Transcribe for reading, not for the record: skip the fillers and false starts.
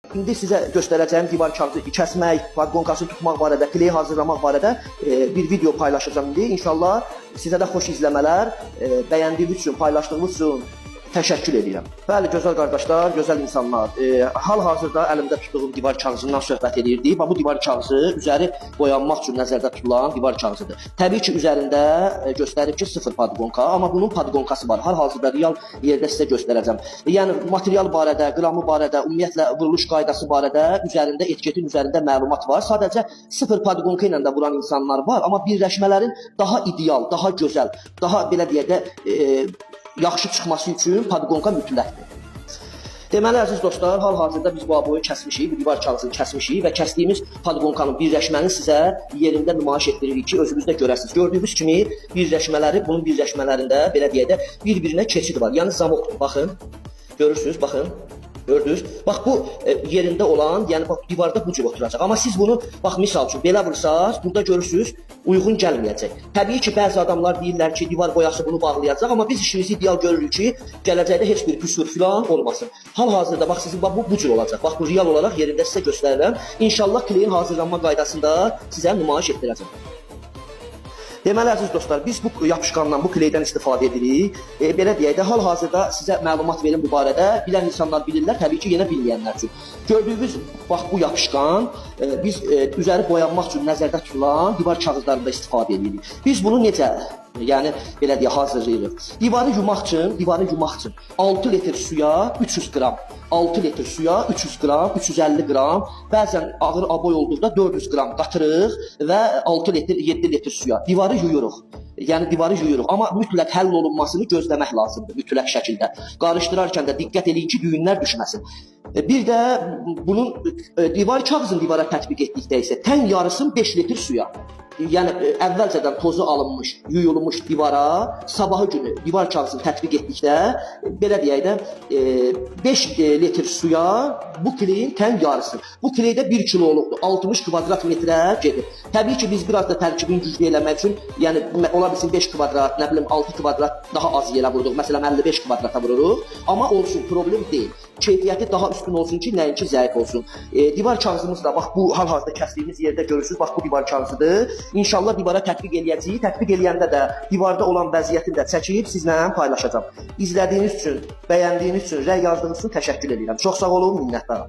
İndi sizə göstərəcəyim divar kağızı kəsmək, podqonkasını tutmaq barədə, kleyi hazırlamaq barədə bir video paylaşacağım indi. İnşallah sizə də xoş izləmələr, bəyəndiyiniz üçün, paylaşdığınız üçün təşəkkür edirəm. Bəli, gözəl qardaşlar, gözəl insanlar. Hal-hazırda əlimdə tutduğum divar kağızından söhbət edirdik. Bu divar kağızı üzəri boyanmaq üçün nəzərdə tutulan divar kağızıdır. Təbii ki, üzərində göstərir ki, 0 podqonka, amma bunun podqonkası var. Hal-hazırda real yerdə sizə göstərəcəm. Yəni material barədə, qramı barədə, ümumiyyətlə vuruluş qaydası barədə üzərində, etiketin üzərində məlumat var. Sadəcə 0 podqonka ilə də vuran insanlar var, amma birləşmələrin daha ideal, daha gözəl, daha belə deyək də yaxşı çıxması üçün podqonka mütləqdir. Deməli, əziz dostlar, hal-hazırda biz bu aboyu kəsmişik, bu divar kağızını kəsmişik və kəsdiyimiz podqonkanın birləşməni sizə yerində nümayiş etdiririk ki, özünüz də görəsiniz. Gördüyünüz kimi birləşmələri, bunun birləşmələrində belə deyək də bir-birinə keçid var. Yəni zamokdur. Baxın, görürsünüz, baxın. Gördünüz? Bax bu yerində olan, yəni bax divarda bu cür oturacaq. Amma siz bunu bax misal üçün belə vursaz, burada görürsünüz, uyğun gəlməyəcək. Təbii ki, bəzi adamlar deyirlər ki, divar boyası bunu bağlayacaq, amma biz işimizi ideal görürük ki, gələcəkdə heç bir qüsur filan olmasın. Hal-hazırda bax sizin bax bu cür olacaq. Bax bu real olaraq yerində sizə göstərirəm. İnşallah kleyin hazırlanma qaydasında sizə nümayiş etdirəcəm. Deməli, əziz dostlar, biz bu yapışqandan, bu kleydən istifadə edirik. Belə deyək də, hal-hazırda sizə məlumat verin bu barədə. Bilən insanlar bilirlər, təbii ki, yenə bilməyənlər üçün. Gördüyünüz bax bu yapışqan biz üzəri boyanmaq üçün nəzərdə tutulan divar kağızlarında istifadə edirik. Biz bunu necə, yəni belə deyək, hazırlayırıq. Divarı yumaq üçün 6 litr suya 300 qram, 6 litr suya 300 qram, 350 qram, bəzən ağır aboy olduqda 400 qram qatırıq və 6 litr, 7 litr suya divarı yuyuruq. Yəni divarı yuyuruq. Amma mütləq həll olunmasını gözləmək lazımdır mütləq şəkildə. Qarışdırarkən də diqqət eləyin ki, düyünlər düşməsin. Bir də bunun divar kağızını divara tətbiq etdikdə isə tən yarısını 5 litr suya. Yəni əvvəlcədən tozu alınmış, yuyulmuş divara sabahı günü divar kağızını tətbiq etdikdə belə deyək də 5 litr suya bu kleyin tən yarısı. Bu kleydə 1 kiloluqdur, 60 kvadrat metrə gedir. Təbii ki, biz biraz da tərkibini güclü eləmək üçün, yəni ola bilsin 5 kvadrat, nə bilim 6 kvadrat daha az yerə vururuq. Məsələn 55 kvadrata vururuq, amma olsun, problem deyil. Keyfiyyəti daha üstün olsun ki, nəinki zəif olsun. Divar kağızımız da bax bu hal-hazırda kəsdiyimiz yerdə görürsünüz, bax bu divar kağızıdır. İnşallah divara tətbiq eləyəcəyik. Tətbiq eləyəndə də divarda olan vəziyyətini də çəkib sizlə paylaşacağam. İzlədiyiniz üçün, bəyəndiyiniz üçün, rəy yazdığınız üçün təşəkkür edirəm. Çox sağ olun, minnətdaram.